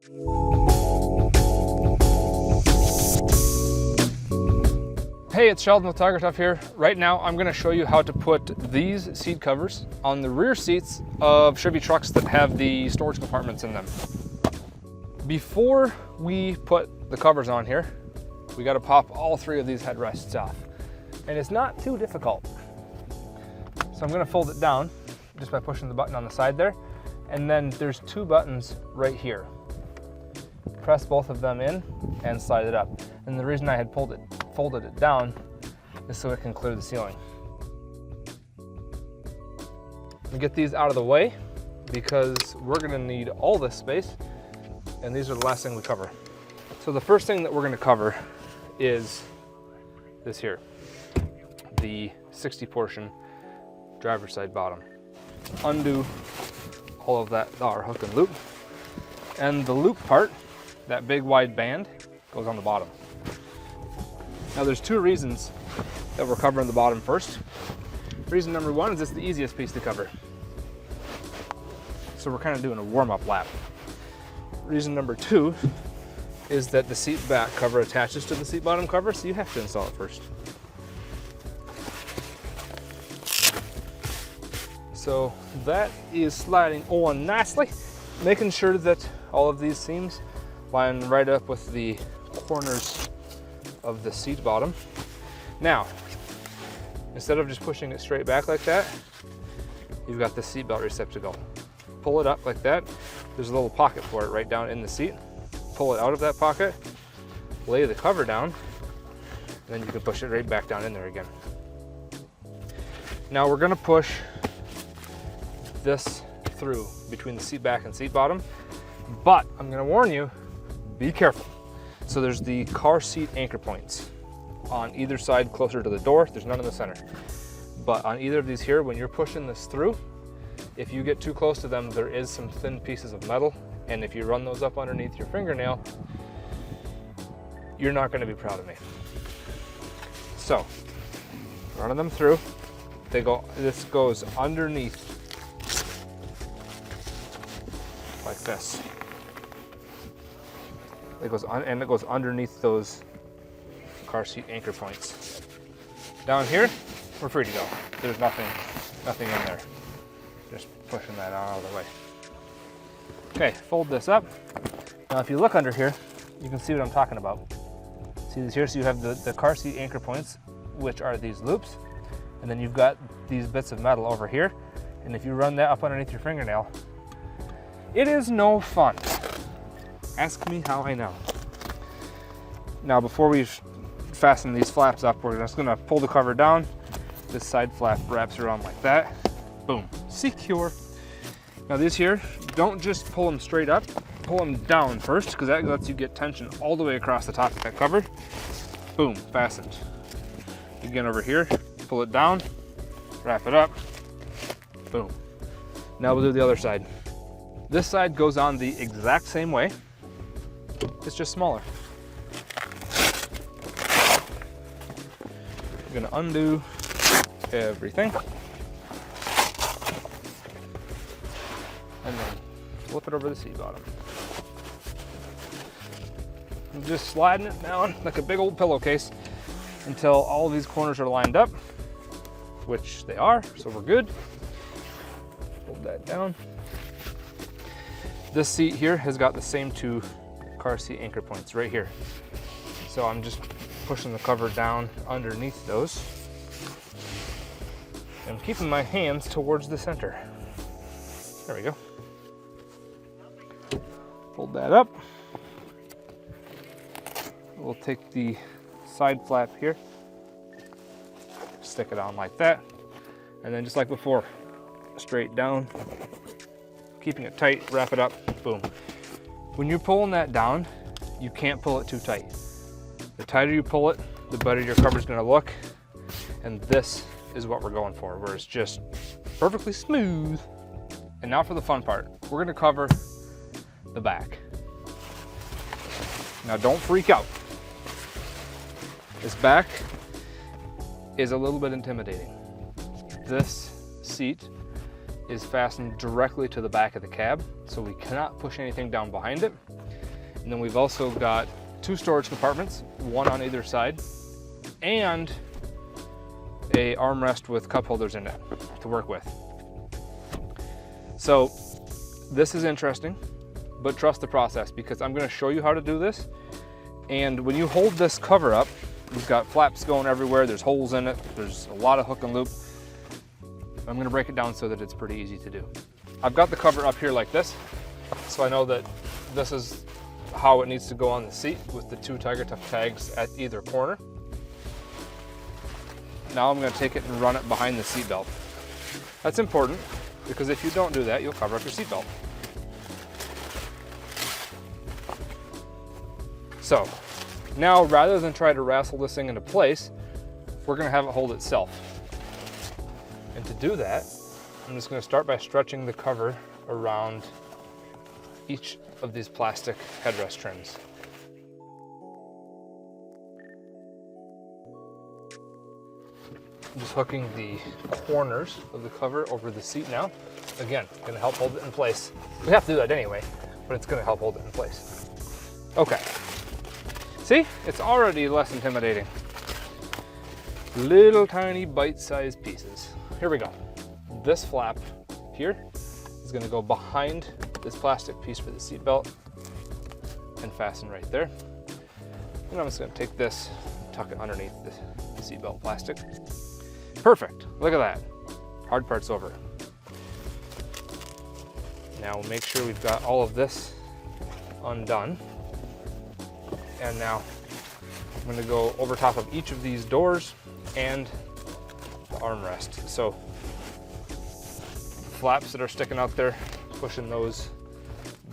Hey, it's Sheldon with Tiger Tough here. Right now, I'm gonna show you how to put these seat covers on the rear seats of Chevy trucks that have the storage compartments in them. Before we put the covers on here, we gotta pop all three of these headrests off. And it's not too difficult. So I'm gonna fold it down just by pushing the button on the side there. And then there's two buttons right here. Press both of them in and slide it up. And the reason I had folded it down is so it can clear the ceiling. We get these out of the way because we're gonna need all this space, and these are the last thing we cover. So the first thing that we're gonna cover is this here, the 60 portion driver's side bottom. Undo all of that our hook and loop, and the loop part, that big wide band, goes on the bottom. Now there's two reasons that we're covering the bottom first. Reason number one is it's the easiest piece to cover. So we're kind of doing a warm-up lap. Reason number two is that the seat back cover attaches to the seat bottom cover, so you have to install it first. So that is sliding on nicely, making sure that all of these seams line right up with the corners of the seat bottom. Now, instead of just pushing it straight back like that, you've got the seatbelt receptacle. Pull it up like that. There's a little pocket for it right down in the seat. Pull it out of that pocket, lay the cover down, and then you can push it right back down in there again. Now we're gonna push this through between the seat back and seat bottom, but I'm gonna warn you, be careful. So there's the car seat anchor points on either side closer to the door. There's none in the center. But on either of these here, when you're pushing this through, if you get too close to them, there is some thin pieces of metal. And if you run those up underneath your fingernail, you're not gonna be proud of me. So, running them through, this goes underneath like this. It goes underneath those car seat anchor points. Down here, we're free to go. There's nothing in there. Just pushing that out of the way. Okay, fold this up. Now if you look under here, you can see what I'm talking about. See this here? So you have the car seat anchor points, which are these loops, and then you've got these bits of metal over here. And if you run that up underneath your fingernail, it is no fun. Ask me how I know. Now before we fasten these flaps up, we're just gonna pull the cover down. This side flap wraps around like that. Boom, secure. Now these here, don't just pull them straight up, pull them down first, because that lets you get tension all the way across the top of that cover. Boom, fastened. Again over here, pull it down, wrap it up, boom. Now we'll do the other side. This side goes on the exact same way. It's just smaller. I'm gonna undo everything. And then flip it over the seat bottom. I'm just sliding it down like a big old pillowcase until all of these corners are lined up, which they are, so we're good. Hold that down. This seat here has got the same two car seat anchor points right here. So I'm just pushing the cover down underneath those and keeping my hands towards the center. There we go. Fold that up. We'll take the side flap here, stick it on like that, and then just like before, straight down, keeping it tight, wrap it up, boom. When you're pulling that down, you can't pull it too tight. The tighter you pull it, the better your cover's gonna look. And this is what we're going for, where it's just perfectly smooth. And now for the fun part. We're gonna cover the back. Now don't freak out. This back is a little bit intimidating. This seat is fastened directly to the back of the cab, so we cannot push anything down behind it. And then we've also got 2 storage compartments, 1 on either side, and a armrest with cup holders in it to work with. So this is interesting, but trust the process, because I'm going to show you how to do this. And when you hold this cover up, we've got flaps going everywhere, there's holes in it, there's a lot of hook and loop. I'm going to break it down so that it's pretty easy to do. I've got the cover up here like this, so I know that this is how it needs to go on the seat with the 2 Tiger Tough tags at either corner. Now I'm going to take it and run it behind the seat belt. That's important, because if you don't do that, you'll cover up your seat belt. So now, rather than try to wrestle this thing into place, we're going to have it hold itself. And to do that, I'm just going to start by stretching the cover around each of these plastic headrest trims. I'm just hooking the corners of the cover over the seat now. Again, going to help hold it in place. We have to do that anyway, but it's going to help hold it in place. Okay. See, it's already less intimidating. Little tiny bite-sized pieces. Here we go. This flap here is going to go behind this plastic piece for the seat belt and fasten right there. And I'm just going to take this, tuck it underneath the seat belt plastic. Perfect. Look at that. Hard part's over. Now we'll make sure we've got all of this undone. And now I'm going to go over top of each of these doors and the armrest. So flaps that are sticking out there, pushing those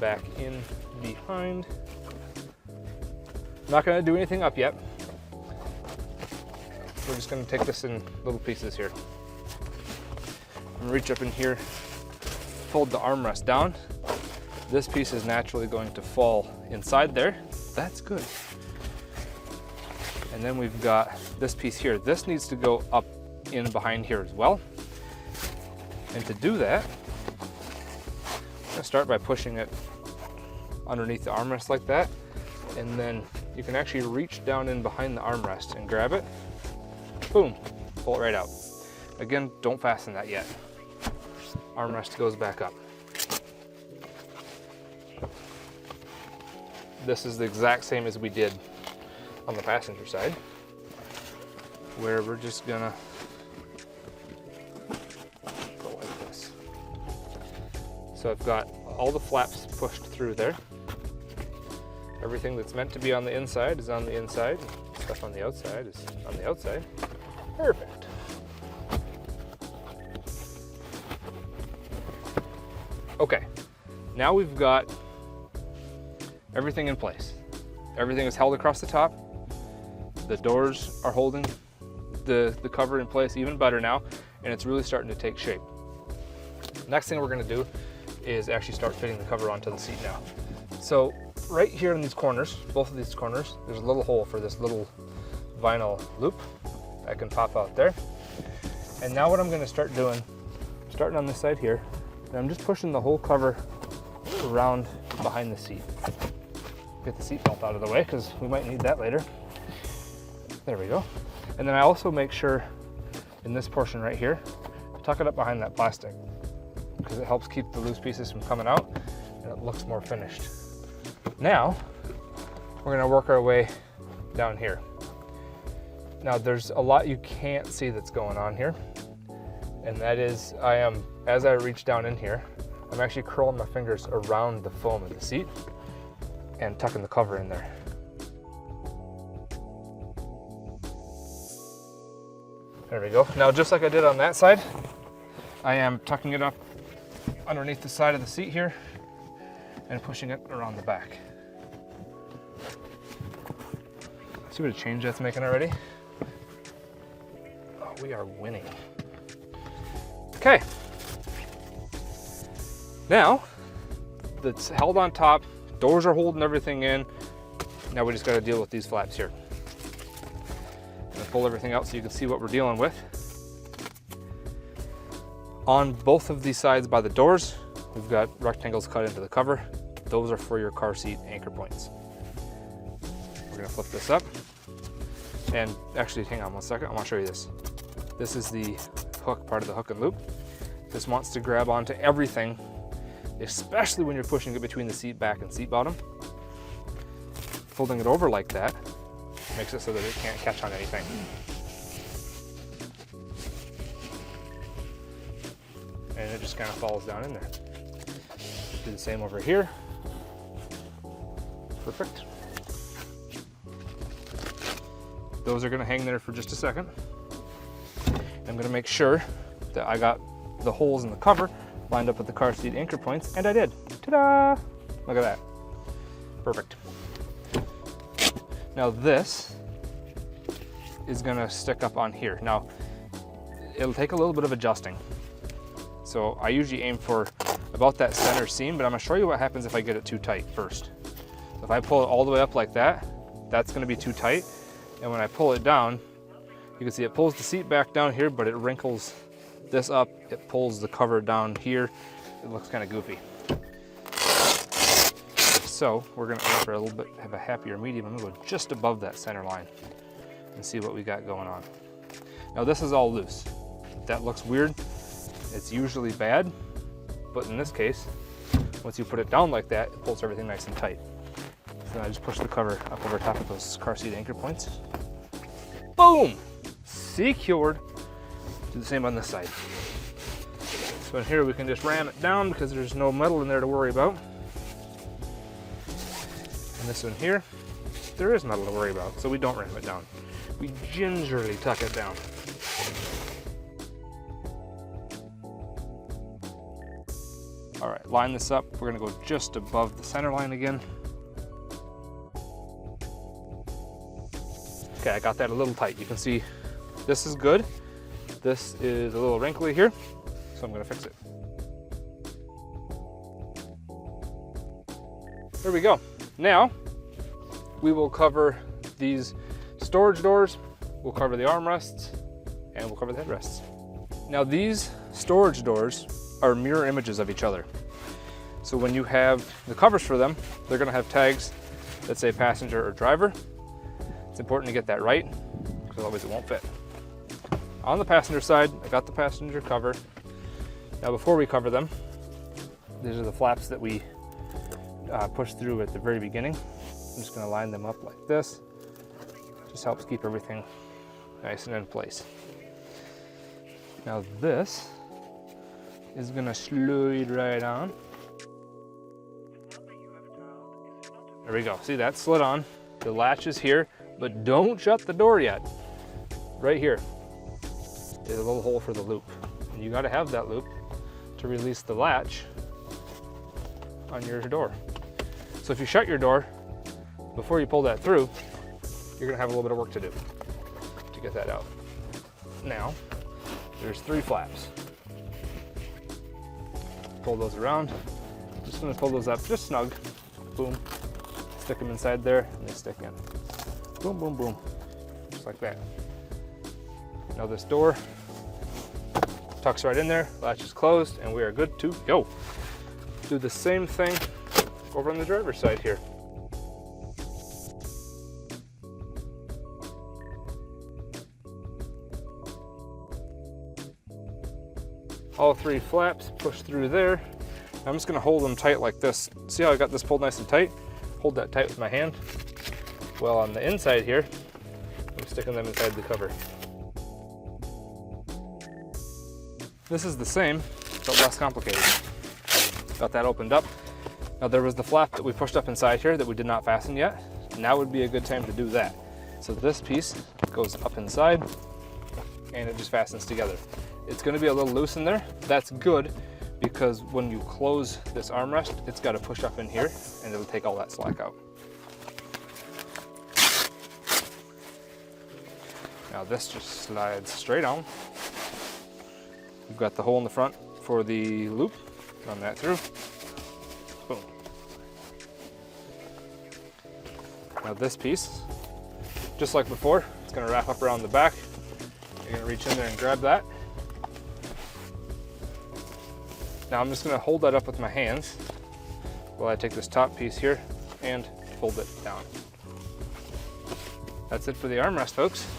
back in behind. I'm not going to do anything up yet. We're just going to take this in little pieces here. I'm going to reach up in here, fold the armrest down. This piece is naturally going to fall inside there. That's good. And then we've got this piece here. This needs to go up in behind here as well. And to do that, I'm going to start by pushing it underneath the armrest like that. And then you can actually reach down in behind the armrest and grab it. Boom, pull it right out. Again, don't fasten that yet. Armrest goes back up. This is the exact same as we did on the passenger side, where we're just gonna go like this. So I've got all the flaps pushed through there. Everything that's meant to be on the inside is on the inside. Stuff on the outside is on the outside. Perfect. Okay, now we've got everything in place. Everything is held across the top. The doors are holding the cover in place even better now, and it's really starting to take shape. Next thing we're going to do is actually start fitting the cover onto the seat now. So right here in these corners, both of these corners, there's a little hole for this little vinyl loop that can pop out there. And now what I'm going to start doing, starting on this side here, and I'm just pushing the whole cover around behind the seat. Get the seat belt out of the way because we might need that later. There we go. And then I also make sure in this portion right here, tuck it up behind that plastic because it helps keep the loose pieces from coming out and it looks more finished. Now, we're gonna work our way down here. Now there's a lot you can't see that's going on here. And that is, as I reach down in here, I'm actually curling my fingers around the foam of the seat and tucking the cover in there. There we go. Now, just like I did on that side, I am tucking it up underneath the side of the seat here and pushing it around the back. See what a change that's making already? Oh, we are winning. Okay. Now, that's held on top, doors are holding everything in. Now we just got to deal with these flaps here. I'm gonna pull everything out so you can see what we're dealing with. On both of these sides by the doors, we've got rectangles cut into the cover. Those are for your car seat anchor points. We're gonna flip this up. And actually, hang on one second, I wanna show you this. This is the hook, part of the hook and loop. This wants to grab onto everything, especially when you're pushing it between the seat back and seat bottom. Folding it over like that makes it so that it can't catch on anything. And it just kind of falls down in there. Do the same over here. Perfect. Those are gonna hang there for just a second. I'm gonna make sure that I got the holes in the cover lined up with the car seat anchor points, and I did. Ta-da! Look at that. Perfect. Now this is gonna stick up on here. Now, it'll take a little bit of adjusting. So I usually aim for about that center seam, but I'm gonna show you what happens if I get it too tight first. So if I pull it all the way up like that, that's gonna be too tight. And when I pull it down, you can see it pulls the seat back down here, but it wrinkles this up. It pulls the cover down here. It looks kind of goofy. So we're gonna aim for a little bit, have a happier medium. I'm gonna go just above that center line and see what we got going on. Now this is all loose. That looks weird. It's usually bad, but in this case, once you put it down like that, it pulls everything nice and tight. So then I just push the cover up over top of those car seat anchor points. Boom! Secured. Do the same on this side. So in here we can just ram it down because there's no metal in there to worry about. And this one here, there is metal to worry about, so we don't ram it down. We gingerly tuck it down. All right, line this up. We're gonna go just above the center line again. Okay, I got that a little tight. You can see this is good. This is a little wrinkly here, so I'm gonna fix it. There we go. Now, we will cover these storage doors, we'll cover the armrests, and we'll cover the headrests. Now these storage doors are mirror images of each other. So when you have the covers for them, they're gonna have tags that say passenger or driver. It's important to get that right, because otherwise it won't fit. On the passenger side, I got the passenger cover. Now before we cover them, these are the flaps that we pushed through at the very beginning. I'm just gonna line them up like this. Just helps keep everything nice and in place. Now this is gonna slide right on. There we go. See, that slid on. The latch is here, but don't shut the door yet. Right here is a little hole for the loop. And you gotta have that loop to release the latch on your door. So if you shut your door before you pull that through, you're gonna have a little bit of work to do to get that out. Now, there's 3 flaps. Pull those around. Just gonna pull those up just snug. Boom. Stick them inside there and they stick in. Boom, boom, boom. Just like that. Now this door tucks right in there, latch is closed, and we are good to go. Do the same thing over on the driver's side here. All 3 flaps push through there. I'm just gonna hold them tight like this. See how I got this pulled nice and tight? Hold that tight with my hand. Well, on the inside here, I'm sticking them inside the cover. This is the same, but less complicated. Got that opened up. Now there was the flap that we pushed up inside here that we did not fasten yet. Now would be a good time to do that. So this piece goes up inside and it just fastens together. It's gonna be a little loose in there. That's good because when you close this armrest, it's gotta push up in here and it'll take all that slack out. Now this just slides straight on. We've got the hole in the front for the loop. Run that through. Boom. Now this piece, just like before, it's gonna wrap up around the back. You're gonna reach in there and grab that. Now I'm just gonna hold that up with my hands Well, I take this top piece here and fold it down. That's it for the armrest, folks.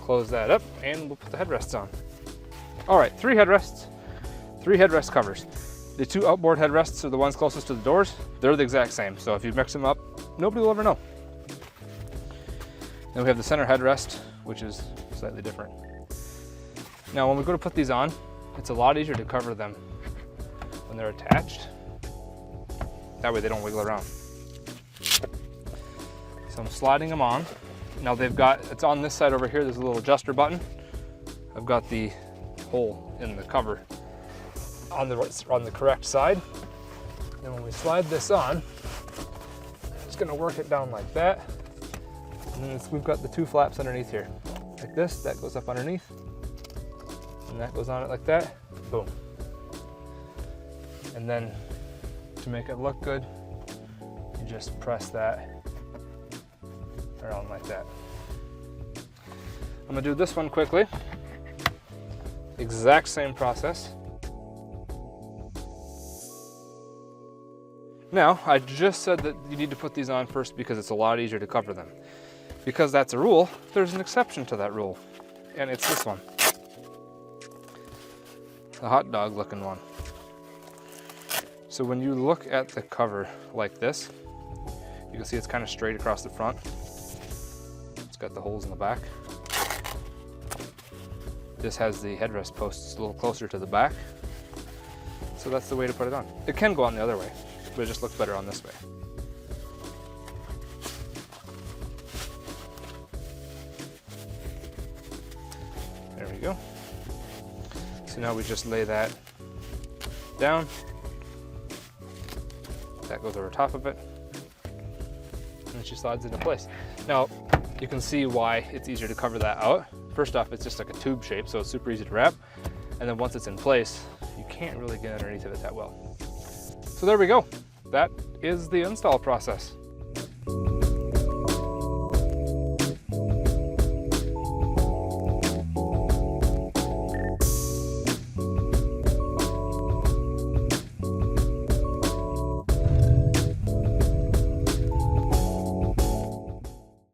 Close that up and we'll put the headrests on. All right, 3 headrests, 3 headrest covers. The 2 outboard headrests are the ones closest to the doors. They're the exact same, so if you mix them up, nobody will ever know. Then we have the center headrest, which is slightly different. Now, when we go to put these on, it's a lot easier to cover them when they're attached. That way they don't wiggle around. So I'm sliding them on. Now it's on this side over here, there's a little adjuster button. I've got the hole in the cover on the correct side. Then when we slide this on, it's gonna work it down like that. And then we've got the 2 flaps underneath here. Like this, that goes up underneath. And that goes on it like that, boom. And then to make it look good, you just press that around like that. I'm gonna do this one quickly. Exact same process. Now, I just said that you need to put these on first because it's a lot easier to cover them. Because that's a rule, there's an exception to that rule, and it's this one. The hot dog looking one. So when you look at the cover like this, you can see it's kind of straight across the front. It's got the holes in the back. This has the headrest posts a little closer to the back. So that's the way to put it on. It can go on the other way, but it just looks better on this way. There we go. So now we just lay that down. That goes over top of it. And then she slides into place. Now, you can see why it's easier to cover that out. First off, it's just like a tube shape, so it's super easy to wrap. And then once it's in place, you can't really get underneath of it that well. So there we go. That is the install process.